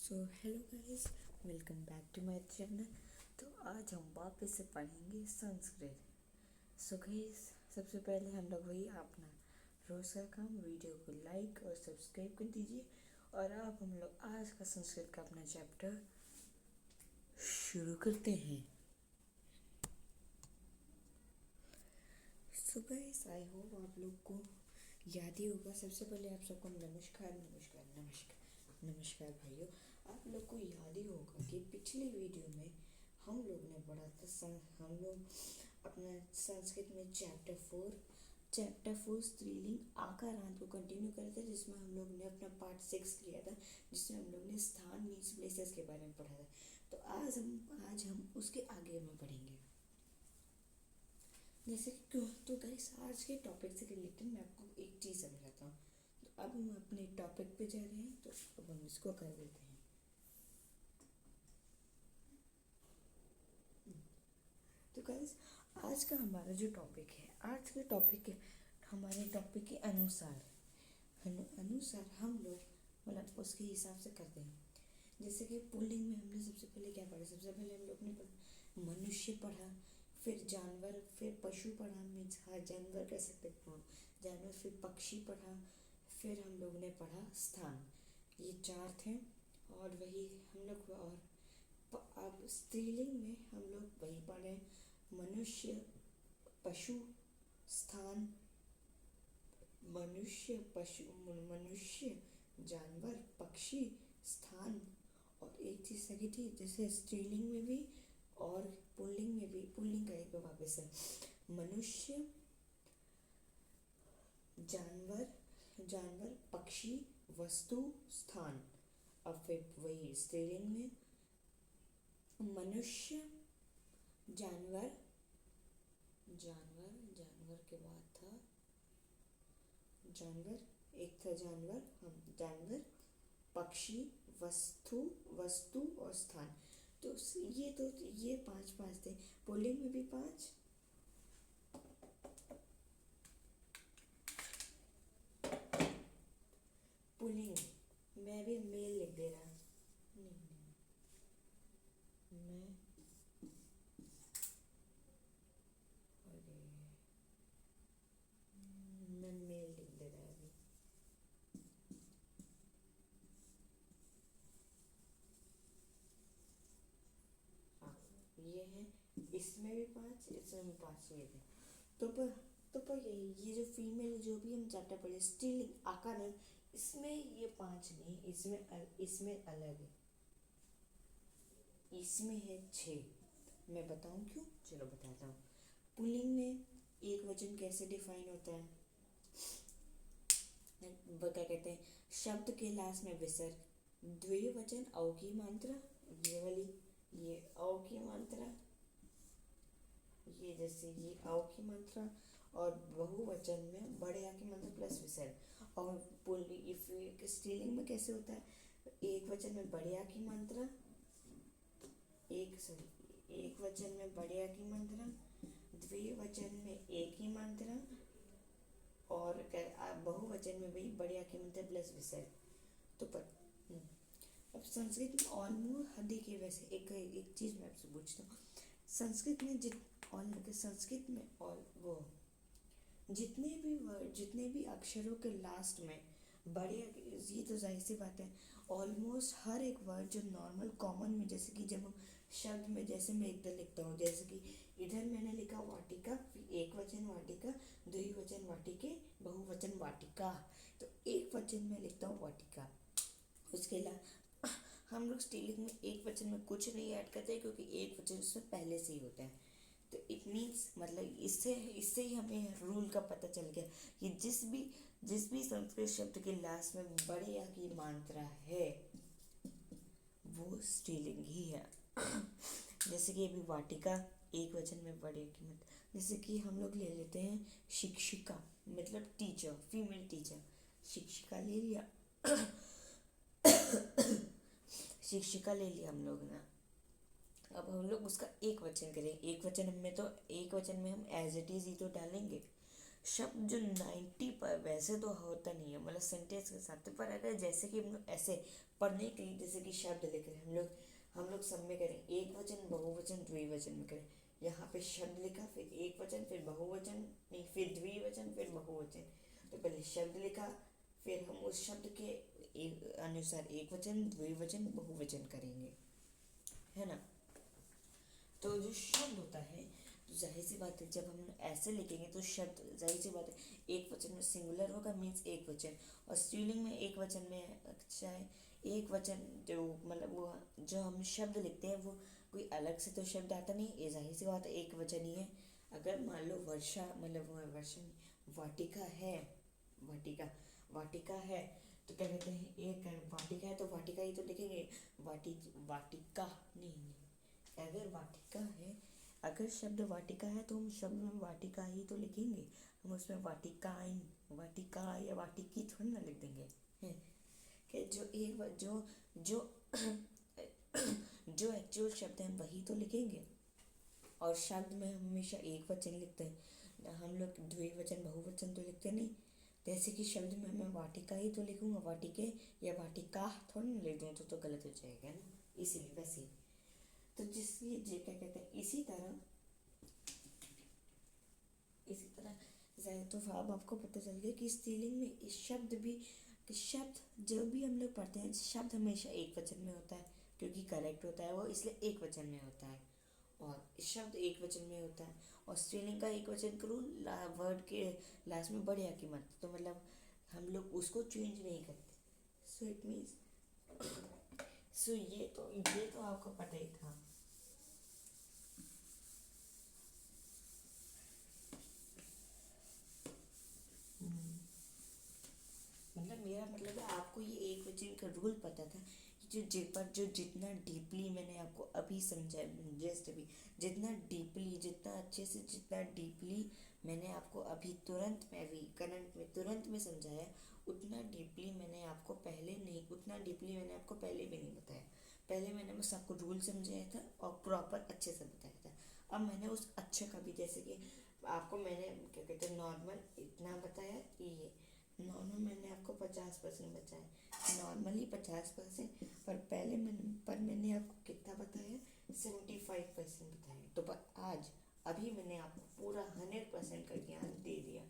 So hello guys, welcome back to my channel. तो आज हम वापस से पढ़ेंगे संस्कृत। सो गाइस, सबसे पहले हम लोग वही अपना रोज़ का काम, वीडियो को लाइक और सब्सक्राइब कर दीजिए। और अब हम लोग आज का संस्कृत का अपना चैप्टर शुरू करते हैं। सो गाइस, आई होप आप लोग को याद ही होगा। सबसे पहले आप सबको नमस्कार नमस्कार नमस्कार नमस्कार भाइयों। आप लोग को याद ही होगा कि पिछली वीडियो में हम लोग ने पढ़ा था, हम लोग अपना संस्कृत में चैप्टर फोर स्त्रीलिंग आकारांत को कंटिन्यू करे थे, जिसमें हम लोग ने अपना पार्ट 6 किया था, जिसमें हम लोग ने स्थान मीन्स प्लेसेस के बारे में पढ़ा था। तो आज हम उसके आगे में पढ़ेंगे। जैसे कि क्यों, तो गाइस आज के टॉपिक से रिलेटेड मैं आपको एक चीज़ समझाता हूँ। तो अब हम अपने टॉपिक पे जा रहे हैं, तो अब हम इसको कर लेते हैं। तो गाइस आज का हमारा जो टॉपिक है, आज के टॉपिक हमारे टॉपिक के अनुसार हम लोग मतलब उसके हिसाब से करते हैं। जैसे कि पुल्लिंग में हमने सबसे पहले क्या पढ़ा? सबसे पहले हम लोग ने पढ़ा मनुष्य पढ़ा, फिर जानवर, फिर पशु पढ़ा, मीन्स हाँ जानवर कह सकते हैं जानवर, फिर पक्षी पढ़ा, फिर हम लोग ने पढ़ा स्थान। ये 4 थे। और वही हम लोग अब स्त्रीलिंग में हम लोग वही पढ़े, मनुष्य, पशु, स्थान, मनुष्य, जानवर, पक्षी, स्थान। और एक चीज़ सही थी, जैसे स्त्रीलिंग में भी और पुल्लिंग में भी। पुल्लिंग का एक बार वापस है, मनुष्य, जानवर, पक्षी, वस्तु, स्थान। अब फिर वही स्त्रीलिंग में मनुष्य, जानवर के बाद था जानवर, पक्षी, वस्तु और स्थान। तो ये पांच थे। पुल्लिंग में भी 5, पुल्लिंग मैं भी मेल लिख दे रहा, नहीं मैं मेल लिख दे रहा अभी। हाँ ये है, इसमें भी 5, इसमें भी 5 ये थे। तो पर ये जो फीमेल जो भी हम चैप्टर पढ़े स्त्रीलिंग आकार, इसमें ये 5 नहीं, इसमें अलग है, इसमें है 6। मैं बताऊं क्यों? चलो बताता हूँ। पुल्लिंग में एक वचन कैसे डिफाइन होता है? वो क्या कहते हैं, शब्द के लास्ट में विसर्ग, द्विवचन औ की मात्रा, ये वाली, ये औ की मात्रा, ये जैसे ये औ की मात्रा, और बहुवचन में बड़े आ की मात्रा प्लस विसर्ग। और स्त्रीलिंग में कैसे होता है? एक वचन में बड़े आ की मात्रा, एक वचन में बड़े आ की मात्रा, द्विवचन में एक ही मात्रा, और बहुवचन में वही बड़े आ की मात्रा प्लस विसर्ग। तो अब संस्कृत में ऑलमोस्ट हद के वैसे एक चीज़ मैं आपसे पूछता हूँ। संस्कृत में और वो जितने भी अक्षरों के लास्ट में बड़े, ये तो जाहिर सी बात है, ऑलमोस्ट हर एक वर्ड जो नॉर्मल कॉमन में, जैसे कि जब हम शब्द में, जैसे मैं इधर लिखता हूँ, जैसे कि इधर मैंने लिखा वाटिका, फिर एक वचन वाटिका, द्विवचन वाटिके, बहुवचन वाटिका। तो एक वचन में लिखता हूँ वाटिका। उसके अलावा हम लोग स्त्रीलिंग में एक वचन में कुछ नहीं ऐड करते, क्योंकि एक वचन उसमें पहले से ही होता है। तो इट मीन्स मतलब इससे ही हमें रूल का पता चल गया कि जिस भी संस्कृत शब्द के लास्ट में बड़े आ की मात्रा है वो स्त्रीलिंग ही है। जैसे कि अभी वाटिका एक वचन में बड़े आ की मात्रा, जैसे कि हम लोग ले लेते हैं शिक्षिका, मतलब टीचर, फीमेल टीचर, शिक्षिका ले लिया। शिक्षिका ले लिया हम लोग ना। अब हम लोग उसका एक वचन करें, एक वचन में हम एज इट इज ही तो डालेंगे। शब्द जो 90 पर वैसे तो होता नहीं है मतलब सेंटेंस के साथ, पर अगर जैसे कि हम लोग ऐसे पढ़ने के लिए जैसे कि शब्द लिख रहे हैं हम लोग सब में करें एक वचन बहुवचन द्विवचन में करें। यहाँ पे शब्द लिखा, फिर एक वचन, फिर बहुवचन, नहीं फिर द्विवचन, फिर बहुवचन। तो पहले शब्द लिखा, फिर हम उस शब्द के अनुसार एक वचन द्विवचन बहुवचन करेंगे, है ना। तो जो शब्द होता है, तो जाहिर सी बात है जब हम ऐसे लिखेंगे तो शब्द जाहिर सी बात है एक वचन में सिंगुलर होगा, मीन्स एक वचन, और स्त्रीलिंग में एक वचन में अच्छा है एक वचन। जो मतलब वो जो हम शब्द लिखते हैं वो कोई अलग से तो शब्द आता नहीं, ये जाहिर सी बात है एक वचन ही है। अगर मान लो वर्षा मतलब वर्षा नहीं, वाटिका है, वाटिका वाटिका है, तो क्या कहते हैं एक वाटिका है तो वाटिका ही तो लिखेंगे। वाटिका नहीं, अगर वाटिका है, अगर शब्द वाटिका है तो हम शब्द में वाटिका ही तो लिखेंगे, हम उसमें वाटिकाइन वाटिका या वाटिकी थोड़ी ना लिख देंगे, हैं। कि जो एक जो जो एक्चुअल शब्द है वही तो लिखेंगे। और शब्द में हम हमेशा एक वचन लिखते हैं, हम लोग द्विवचन बहुवचन तो लिखते नहीं। जैसे कि शब्द में मैं वाटिका ही तो लिखूंगा, वाटिके या वाटिका थोड़ी ना लिख दूँ तो गलत हो जाएगा ना, इसीलिए वैसे ही। तो जिसकी जे क्या कहते हैं इसी तरह तो अब आपको पता चल गया कि स्त्रीलिंग में इस शब्द भी शब्द जो भी हम लोग पढ़ते हैं शब्द हमेशा एक वचन में होता है, क्योंकि करेक्ट होता है वो, इसलिए एक वचन में होता है, और शब्द एक वचन में होता है। और स्त्रीलिंग का एक वचन करूँ वर्ड के लास्ट में बढ़िया की मत, तो मतलब हम लोग उसको चेंज नहीं करते। सो इट मीन्स सो ये तो आपको पता ही था। मतलब मेरा मतलब है आपको ये एक वचन का रूल पता था कि जो जितना डीपली मैंने आपको अभी समझाया, जस्ट अभी जितना डीपली जितना अच्छे से जितना डीपली मैंने आपको अभी तुरंत में अभी करंट में तुरंत में समझाया, उतना डीपली मैंने आपको पहले नहीं, उतना डीपली मैंने आपको पहले भी नहीं बताया। पहले मैंने बस आपको रूल समझाया था और प्रॉपर अच्छे से बताया था। अब मैंने उस अच्छे का भी जैसे कि आपको मैंने क्या कहते हैं नॉर्मल इतना बताया कि ये नॉर्मल मैंने आपको 50% बताया, नॉर्मली 50%, पर मैंने आपको कितना बताया 75% बताया। तो आज अभी मैंने आपको पूरा 100% का ज्ञान दे दिया।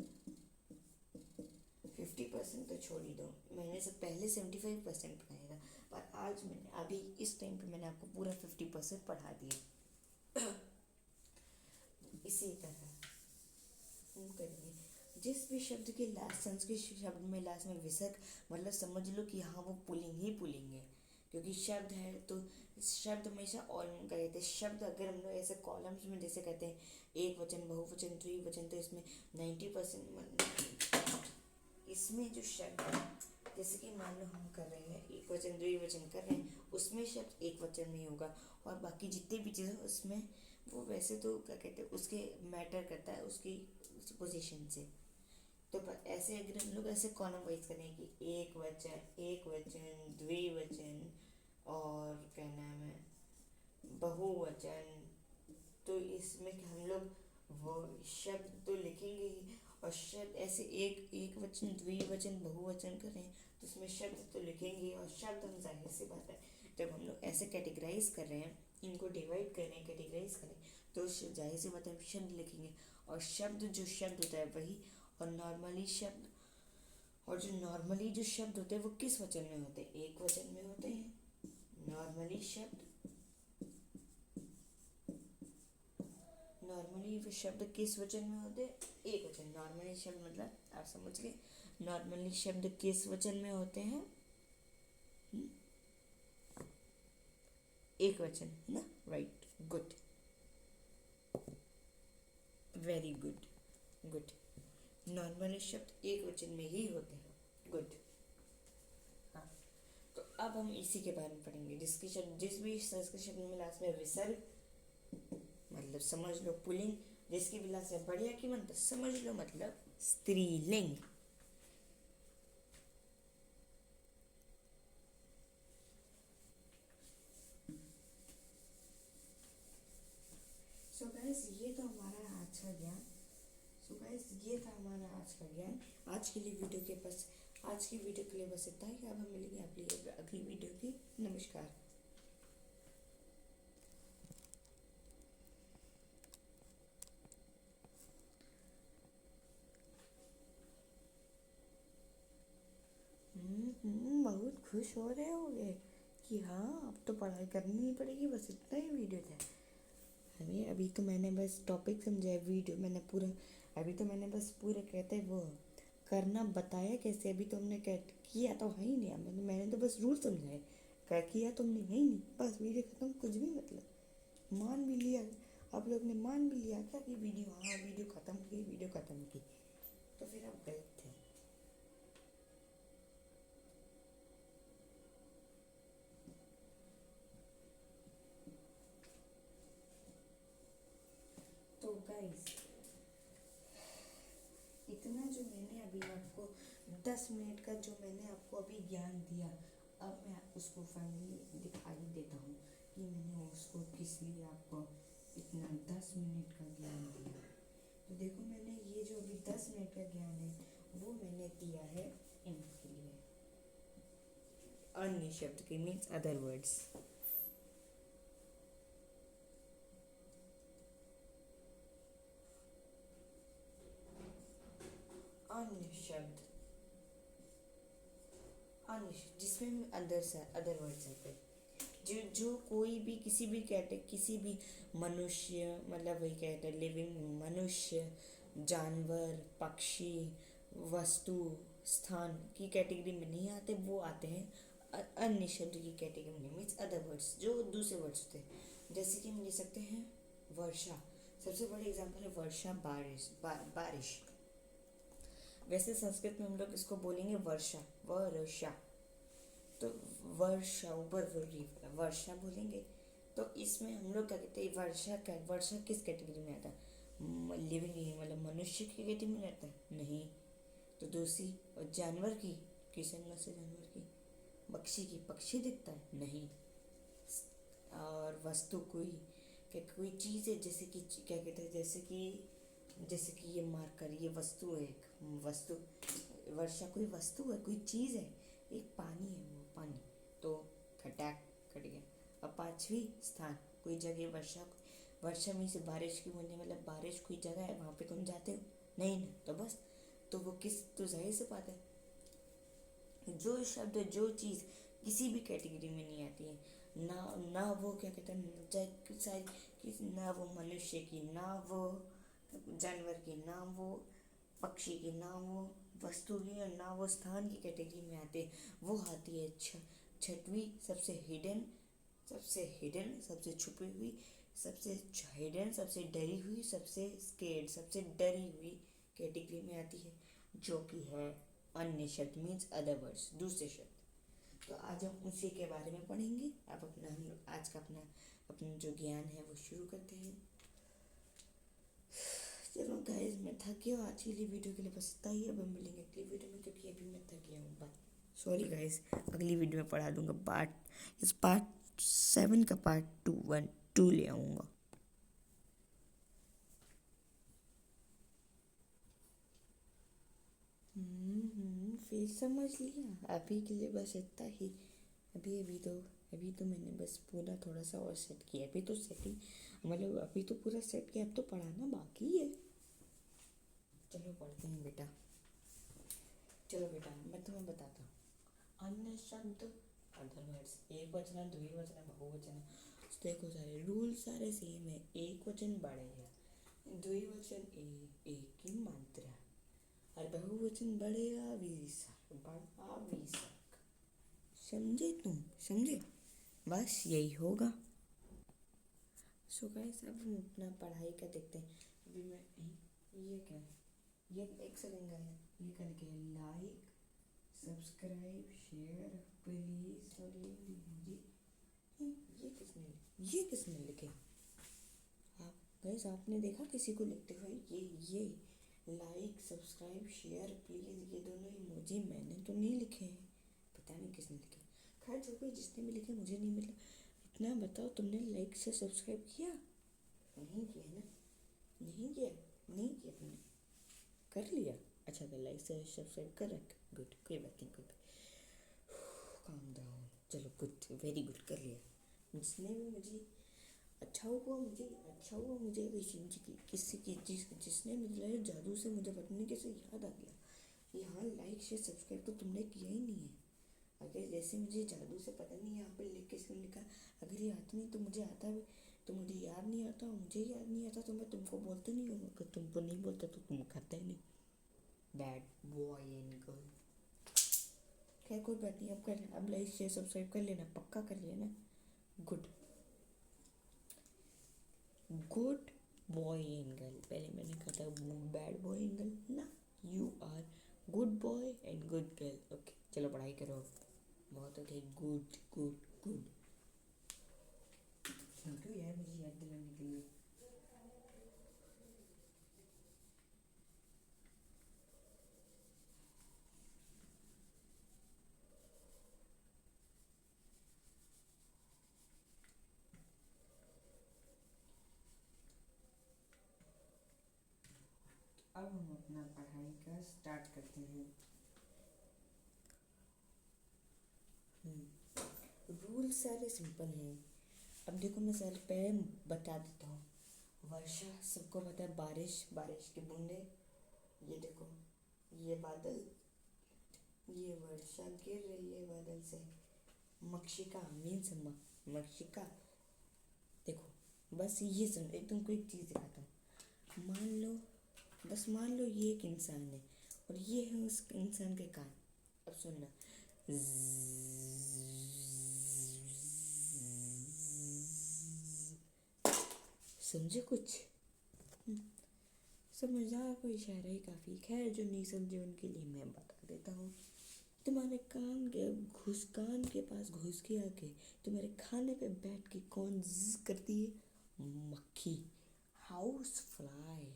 50% तो छोड़ ही दो, मैंने से पहले 75% पढ़ाया था, पर आज मैंने अभी इस टाइम पे मैंने आपको पूरा 50% पढ़ा दिया। इसी तरह हम करेंगे जिस भी शब्द के लास्ट संस्कृत शब्द में लास्ट में विसर्ग, मतलब समझ लो कि हाँ वो पुलिंग ही पुलिंग है, क्योंकि शब्द है तो शब्द हमेशा ऑल कहते हैं। शब्द अगर हम लोग ऐसे कॉलम्स में जैसे कहते हैं एक वचन बहुवचन द्विवचन, तो इसमें 90% इसमें जो शब्द है जैसे कि मान लो हम कर रहे हैं एक वचन द्विवचन कर रहे हैं, उसमें शब्द एक वचन में होगा, और बाकी जितनी भी चीज़ें उसमें वो वैसे तो क्या कहते हैं उसके मैटर करता है उसकी पोजीशन से। तो ऐसे अगर हम लोग ऐसे कॉलम वाइज करें कि एक वचन द्विवचन और क्या नाम है बहुवचन, तो इसमें हम लोग वो शब्द तो लिखेंगे ही, और शब्द ऐसे एक एक वचन द्विवचन बहुवचन करें तो उसमें शब्द तो लिखेंगे, और शब्द हम जाहिर सी बात है जब हम लोग ऐसे कैटेगराइज कर रहे हैं, इनको डिवाइड करें कैटेगराइज करें, तो जाहिर सी बात है हम शब्द लिखेंगे, और शब्द जो शब्द होता है वही। और नॉर्मली जो शब्द होते हैं वो किस वचन में होते हैं, एक वचन में होते हैं। नॉर्मली वो शब्द किस वचन में होते हैं, एक वचन। नॉर्मली शब्द मतलब आप समझ गए, नॉर्मली शब्द किस वचन में होते हैं, एक वचन ना, right, good, very good, good. Normally शब्द एक वचन में ही होते हैं, गुड। हाँ, तो अब हम इसी के बारे में पढ़ेंगे जिसके शब्द जिस भी संस्कृत शब्द में लास्ट में विसर्ग मतलब समझ लो पुल्लिंग, जिसकी भी लास्ट में बढ़िया की मतलब समझ लो मतलब स्त्रीलिंग। सो गाइस ये तो हमारा आज का ज्ञान, सो गाइस ये था हमारा का ज्ञान। आज के लिए वीडियो के बस आज की वीडियो के लिए बस इतना ही। अब हम मिलेंगे अगली वीडियो की। नमस्कार। बहुत खुश हो रहे होगे कि हाँ अब तो पढ़ाई करनी नहीं पड़ेगी, बस इतना ही वीडियो था। अभी तो मैंने बस टॉपिक समझा है, वीडियो मैंने पूरा अभी तो मैंने बस पूरा कहते हैं वो करना बताया कैसे। अभी तो हमने किया तो है ही नहीं, मैंने तो बस रूल समझाए। क्या किया तुमने? है ही नहीं, बस वीडियो खत्म। कुछ भी मतलब मान भी लिया, आप लोग ने मान भी लिया क्या कि वीडियो, हाँ वीडियो खत्म की, वीडियो खत्म की, तो फिर आप गलत थे। तो गाइस, इतना जो मैंने अभी आपको 10 मिनट का जो मैंने आपको अभी ज्ञान दिया, अब मैं उसको फाइनली दिखाई देता हूँ कि मैंने उसको किस लिए आपको इतना 10 मिनट का ज्ञान दिया। तो देखो, मैंने ये जो अभी 10 मिनट का ज्ञान है वो मैंने दिया है इनके लिए, अन्य शब्द के मीन्स अदर वर्ड्स। अन्य शब्द, अन्य जिसमें अदर वर्ड्स आते हैं, जो जो कोई भी किसी भी किसी भी मनुष्य, मतलब वही कहते हैं लिविंग, मनुष्य, जानवर, पक्षी, वस्तु, स्थान की कैटेगरी में नहीं आते, वो आते हैं अन्य शब्द की कैटेगरी में, मीन्स अदर वर्ड्स, जो दूसरे वर्ड्स होते हैं। जैसे कि हम ले सकते हैं वर्षा। सबसे बड़ा एग्जाम्पल है वर्षा, बारिश, बारिश। वैसे संस्कृत में हम लोग इसको बोलेंगे वर्षा, वर्षा। तो वर्षा, ऊपर वर्षा बोलेंगे। तो इसमें हम लोग क्या कहते हैं, वर्षा किस कैटेगरी में आता है? लिविंग, मतलब मनुष्य की कैटेगरी में आता है? नहीं। तो दूसरी, और जानवर की, किस एंगल से जानवर की? पक्षी दिखता है? नहीं। और वस्तु, कोई चीज़ है, जैसे कि क्या कहते हैं, जैसे कि ये मार्कर, ये वस्तु है, एक वस्तु। वर्षा कोई वस्तु है, कोई चीज़ है, एक पानी है, वो पानी। तो खटाक कट गया। अब पांचवी, स्थान, कोई जगह। वर्षा में से बारिश की बूंदें, मतलब बारिश कोई जगह है, वहाँ पे तुम जाते हो? नहीं ना, तो बस, तो वो तो जाहिर सी बात है, जो शब्द, जो चीज़ किसी भी कैटेगरी में नहीं आती है, ना वो क्या कहते हैं, चाहे ना वो मनुष्य की, ना वो जानवर की, ना वो पक्षी की, ना वो वस्तु की, और ना वो स्थान की कैटेगरी में आते, वो आती है छठवीं, सबसे छुपी हुई, सबसे हिडन, सबसे डरी हुई, सबसे स्केर्ड, सबसे डरी हुई कैटेगरी में आती है, जो कि है अन्य शब्द, मीन्स अदर वर्ड्स, दूसरे शब्द। तो आज हम उसी के बारे में पढ़ेंगे। अब हम लोग आज का अपना जो ज्ञान है वो शुरू करते हैं। चलो गाइस, मैं थक गया आज के लिए, वीडियो के लिए बस इतना ही। अब हम मिलेंगे अगली वीडियो में, क्योंकि अभी मैं थक गया हूँ। सॉरी गाइस, अगली वीडियो में पढ़ा दूंगा पार्ट 7 का पार्ट 2 ले आऊँगा। फिर समझ लिया। अभी के लिए बस इतना ही। अभी तो मैंने बस पूरा थोड़ा सा और सेट किया। अभी तो सेटिंग, मतलब अभी तो पूरा सेट किया, अब तो पढ़ाना बाकी है। चलो पढ़ते हैं बेटा। चलो बेटा, मैं तुम्हें बताता हूँ। अन्य शब्द, अदर वर्ड्स, एक वचन, द्विवचन, बहुवचन। देखो, सारे रूल सारे सेम है। एक वचन बढ़ेगा, द्विवचन एक की मात्रा, और बहुवचन बढ़ेगा विसर्ग। समझे? तुम समझे? बस यही होगा। सो गाइस, अब हम अपना पढ़ाई का देखते हैं। अभी मैं ये क्या है, ये एक सेकंड गाइस, ये करके लाइक, सब्सक्राइब, शेयर प्लीज, और ये किसने लिखे? आप गाइस, आपने देखा किसी को लिखते हुए? ये लाइक, सब्सक्राइब, शेयर प्लीज, ये दोनों इमोजी मैंने तो नहीं लिखे हैं, पता नहीं किसने लिखे। खैर जो कोई जिसने भी लिखे, मुझे नहीं मिला। इतना बताओ, तुमने लाइक से सब्सक्राइब किया? नहीं किया ना? नहीं किया तुमने? कर लिया? अच्छा कर, लाइक से सब्सक्राइब कर रख, गुड, कोई बात नहीं, गुड, काम डाउन, चलो गुड, वेरी गुड, कर लिया। जिसने भी मुझे अच्छा हुआ मुझे किसी की जिसने मतलब जादू से मुझे पता नहीं कैसे याद आ गया, यहाँ लाइक शेयर सब्सक्राइब तो तुमने किया ही नहीं है। अगर जैसे मुझे जादू से पता नहीं यहाँ पे लिख किसने लिखा, अगर ये आता नहीं तो मुझे आता भी, तो मुझे याद नहीं आता, मुझे याद नहीं आता तो मैं तुमको बोलते नहीं हूँ, अगर तुमको नहीं बोलता तो तुम खाता ही नहीं। Bad boy and girl. खैर कोई बात नहीं, अब लाइक शेयर सब्सक्राइब कर लेना, पक्का कर लेना। Good, good boy and girl, पहले मैंने कहा था बैड बॉय एंड गर्ल ना, you are good boy and good girl. Okay चलो पढ़ाई करो, बहुत हो गई, good good good. Thank you यार मुझे याद दिलाने के लिए। अब हम अपना पढ़ाई का स्टार्ट करते हैं। रूल सारे सिंपल हैं। अब देखो मैं सारे पहले बता देता हूँ। वर्षा सबको पता है, बारिश, बारिश की बूंदे, ये देखो, ये बादल, ये वर्षा गिर रही है बादल से। मक्षिका मीन्स मक्षिका, देखो बस ये सुन, एक तुमको एक चीज़ दिखाता हूँ। मान लो ये एक इंसान है और ये है उस इंसान के कान। अब सुनना, समझे कुछ? समझदार को इशारा ही काफ़ी। खैर जो नहीं समझे उनके लिए मैं बता देता हूँ। तुम्हारे कान के पास घुस के आके तुम्हारे खाने पे बैठ के कौन ज़ करती है? मक्खी, हाउस फ्लाई।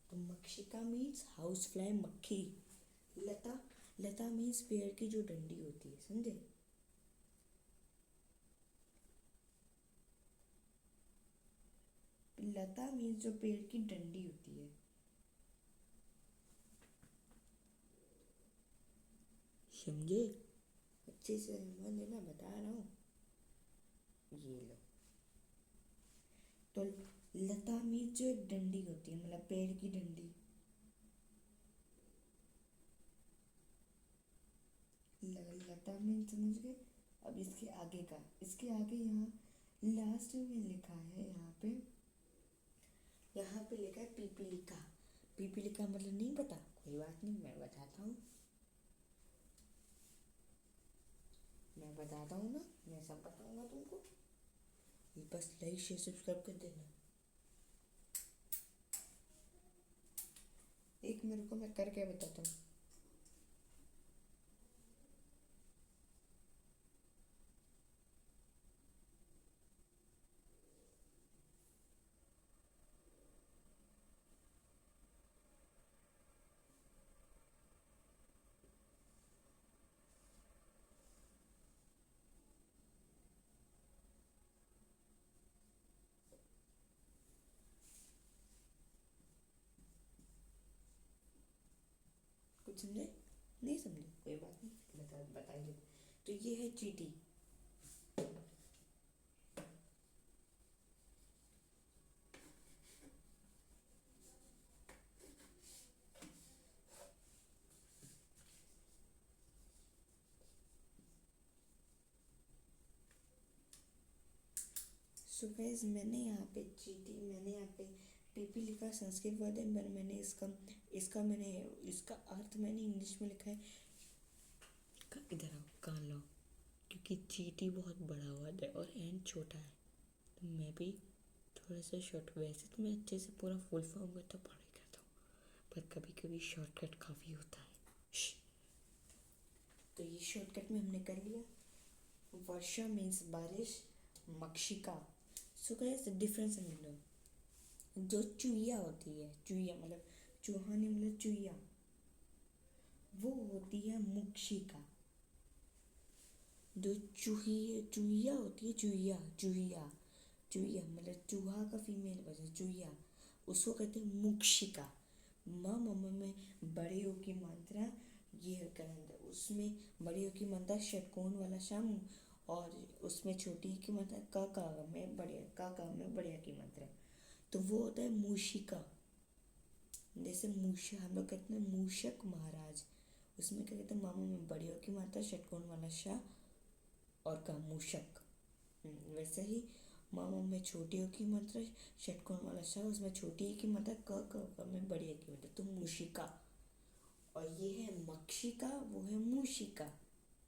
तो मक्षिका मीन्स हाउस फ्लाई, मक्खी। लता, लता मीन्स पेड़ की जो डंडी होती है, समझे? लता मीन्स जो पेड़ की डंडी होती है। समझे? अच्छे से मान लेना, बता रहा हूँ, ये लो। तो लता मीन्स जो एक डंडी होती है, मतलब पेड़ की डंडी। लता मीन्स समझ गए? अब इसके आगे यहाँ लास्ट में लिखा है, यहाँ पे लिखा है पीपीलिका। पीपीलिका मतलब नहीं पता, कोई बात नहीं, मैं बताता हूँ ना, मैं सब बताऊँगा तुमको, ये बस लाइक शेयर सब्सक्राइब कर देना। एक मेरे को मैं करके बताता हूँ। कुछ समझे? नहीं समझे, कोई बात नहीं, बताइए। तो ये है चींटी। सो गाइस, मैंने यहाँ पे पीपी लिखा, संस्कृत वर्ड है, पर मैंने इसका अर्थ मैंने इंग्लिश में लिखा है। इधर आओ, कान लो, क्योंकि चींटी बहुत बड़ा वर्ड है और एन छोटा है, तो मैं भी थोड़ा सा शॉर्ट, वैसे तो मैं अच्छे से पूरा फुल फॉर्म में तो पढ़ाई करता हूँ, पर कभी कभी शॉर्टकट काफ़ी होता है। तो ये शॉर्टकट में हमने कर लिया। वर्षा मीन्स बारिश, मक्षिका। सो गाइस डिफरेंस समझ लो। जो चुईया होती है, चुईया मतलब चूहा नहीं, मतलब चुईया, वो होती है मुक्षिका। जो चुईया होती है, चुईया चुईया चुईया मतलब चूहा का फीमेल वर्जन चुईया, उसको कहते हैं मुक्षिका। में बड़े ओ की मात्रा ये क्या नाम था उसमें बड़े ओ की मात्रा षटकोण वाला शाम और उसमें छोटी की मात्रा का में बढ़िया की मात्रा तो वो होता है मूशिका। जैसे मूषा हम लोग कहते हैं मूषक महाराज, उसमें क्या कहते हैं मामा में बड़े ओ की मात्रा षटकोण वाला शा और का मूषक। वैसे ही मामा में छोटी ओ की मात्रा षटकोण वाला शा उसमें छोटी ई की मात्रा क में बड़ी ए की मात्रा तो मूशिका। और ये है मक्षिका, वो है मूशिका।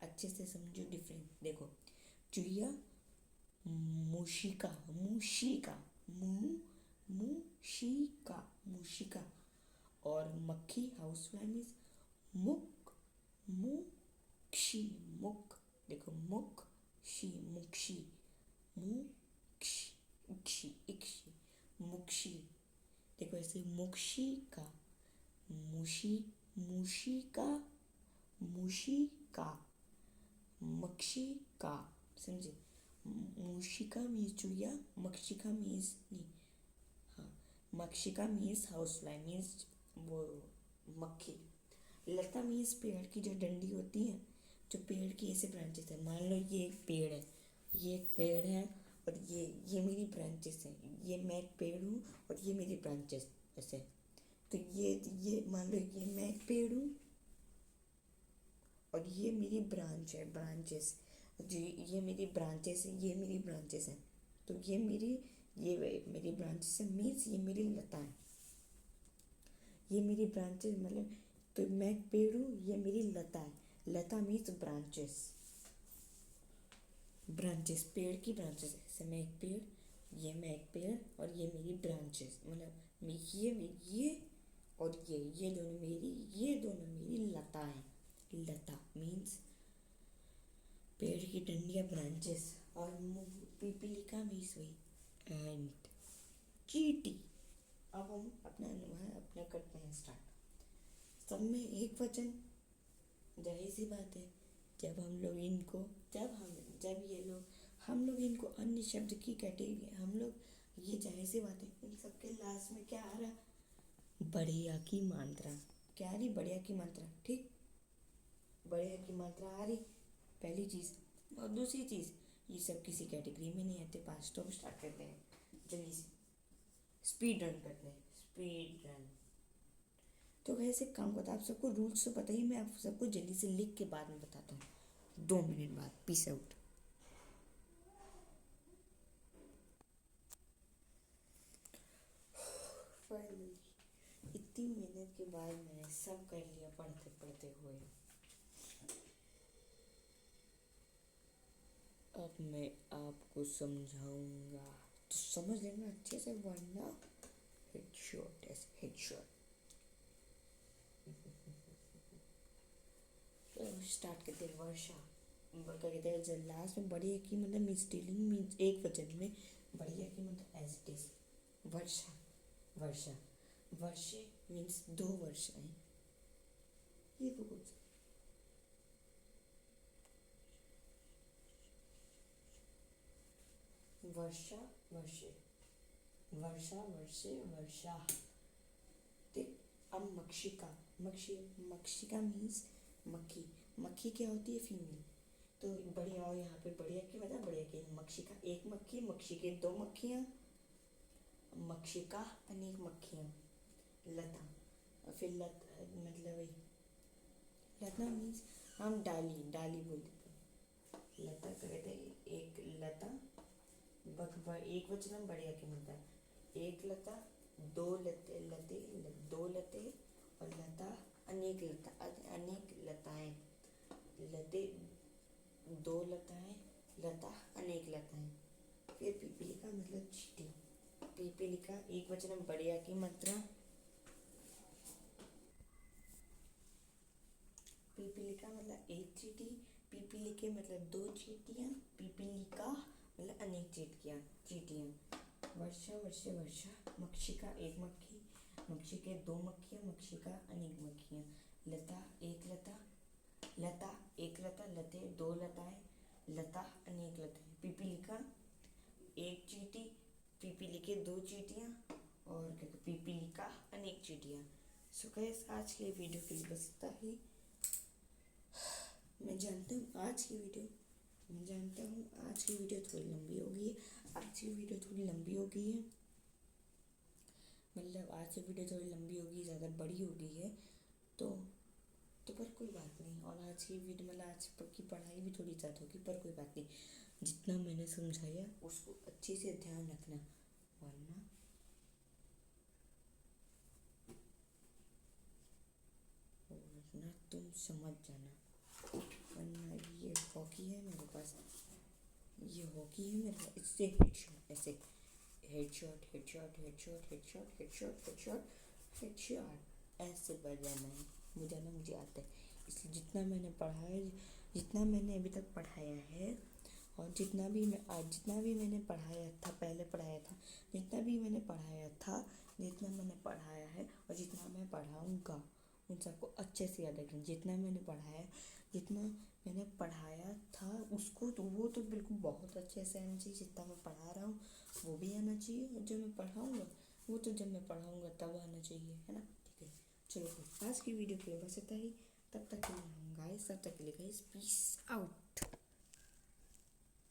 अच्छे से समझो डिफरेंस देखो। चुहिया मूशिका मूशिका मूशिका मूशिका। और मक्खी हाउस फ्लाई इज मुक मुक्षी मुक। देखो मुक शी मुक्षी मुक्षी इक्षी मुक्षी। देखो ऐसे मुक्षी का मुशी मुशिका मुशिका मक्षिका। समझे? मूशिका मीन्स चुहिया, मक्षिका मीन्स नहीं, हाँ मक्षिका मीन्स हाउस फ्लाई मीन्स वो मक्खी। लता मीन्स पेड़ की जो डंडी होती है, जो पेड़ की ऐसे ब्रांचेस है। मान लो ये एक पेड़ है, ये एक पेड़ है और ये मेरी ब्रांचेस है। ये मैं एक पेड़ हूँ और ये मेरी ब्रांचेस ऐसे। तो ये मान लो ये मैं एक पेड़ हूँ और ये मेरी ब्रांच है ब्रांचेस। जी ये मेरी ब्रांचेस है, ये मेरी ब्रांचेस हैं। तो ये मेरी ब्रांचेस है मीन्स ये मेरी लता है। ये मेरी ब्रांचेस मतलब तो मैं एक पेड़ हूँ, ये मेरी लता है। लता मीन्स ब्रांचेस। ब्रांचेस पेड़ की ब्रांचेस है। जैसे मैं एक पेड़, ये मैं एक पेड़ और ये मेरी ब्रांचेस मतलब ये और ये दोनों मेरी लता है। लता मीन्स पेड़ की डंडियाँ ब्रांचेस। और पिपीलिका मीन्स वही एंड चींटी। अब हम अपना करते हैं स्टार्ट। सब में एक वचन, जाहिर सी बात है। जब हम लोग इनको हम लोग इनको अन्य शब्द की कैटेगरी, हम लोग ये जाहिर सी बात है इन सबके लास्ट में क्या आ रहा, बढ़िया की मात्रा। क्या आ रही? बढ़िया की मात्रा। ठीक, बढ़िया की मात्रा आ रही पहली चीज़। और दूसरी चीज़, ये सब किसी कैटेगरी में नहीं आते। पास तो स्टार्ट करते हैं जल्दी से, स्पीड रन करते हैं, स्पीड रन। तो वैसे काम करता है, आप सबको रूल्स तो पता ही, मैं आप सबको जल्दी से लिख के बाद में बताता हूँ 2 मिनट बाद। Peace out. फाइनली इतनी मेहनत के बाद मैंने सब कर लिया पढ़ते पढ़ते हुए। अब मैं आपको समझाऊंगा तो समझ लेना अच्छे से, वरना हेडशॉट ऐसे हेडशॉट। स्टार्ट करते हैं। वर्षा क्या कहते हैं जब लास्ट में बढ़िया की मतलब मीन्स डीलिंग मीन्स एक वचन में, बढ़िया की मतलब एज इट इज। वर्षा वर्षा वर्षे मीन्स 2 वर्षाएं। ये तो कुछ वर्षा वर्षे वर्षा वर्षे वर्षा। देख अब मक्षिका मक्षिका मीन्स मक्खी। मक्खी क्या होती है? फीमेल। तो बढ़िया, और यहाँ पे बढ़िया की मतलब बढ़िया की मक्षिका एक मक्खी, मक्षी के 2 मक्खियाँ, मक्षिका अनेक मक्खियाँ। लता और फिर मतलब वही लता मीन्स हम डाली बोलते हैं। लता को कहते हैं एक लता एक वचन बढ़िया की मतलब एक लता, 2 लते और लता अनेक लताएं। लते 2 लताएं, लता अनेक लताएं। फिर पिपीलिका मतलब चींटी। पिपीलिका एक वचन बढ़िया की मात्रा। पिपीलिका मतलब एक चींटी, पिपीलिके मतलब 2 चींटियाँ, पिपीलिका मतलब अनेक चींटियाँ। वर्षा वर्षे वर्षा, मक्षिका एक मक्खी, मक्षी के 2 मक्खियाँ, मक्षिका अनेक मक्खियाँ। लता एक लता, लते 2 लताएं, लता अनेक लताएं। पिपीलिका एक चींटी, पिपीलिके 2 चींटियाँ और पिपीलिका अनेक चींटियाँ। सो गाइस आज के वीडियो के लिए बस इतना ही। मैं जानता हूँ आज की वीडियो थोड़ी लंबी हो गई है। आज की वीडियो थोड़ी लंबी हो गई है, मतलब आज की वीडियो थोड़ी लंबी होगी, ज़्यादा बड़ी हो गई है। तो पर कोई बात नहीं। और आज की वीडियो मतलब आज की पढ़ाई भी थोड़ी ज़्यादा होगी, पर कोई बात नहीं। जितना मैंने समझाया उसको अच्छे से ध्यान रखना, वरना तुम समझ जाना। वरना ये हॉकी है मेरे पास, इससे हेडशॉट, ऐसे headshot headshot headshot headshot headshot headshot headshot ऐसे बजाना मुझे आता है। इसलिए जितना मैंने पढ़ा है, जितना मैंने अभी तक पढ़ाया है, और जितना भी मैंने पढ़ाया था, पहले पढ़ाया था, जितना मैंने पढ़ाया है और जितना मैं पढ़ाऊँगा उन सबको अच्छे से याद रखें। जितना मैंने पढ़ाया था उसको तो वो तो बिल्कुल बहुत अच्छे से आना चाहिए। जितना मैं पढ़ा रहा हूँ वो भी आना चाहिए, और जो मैं पढ़ाऊँगा वो तो जब मैं पढ़ाऊँगा तब आना चाहिए, है ना। ठीक है, चलो आज की वीडियो के लिए बस इतना ही। तब तक के लिए गाइस, पीस आउट।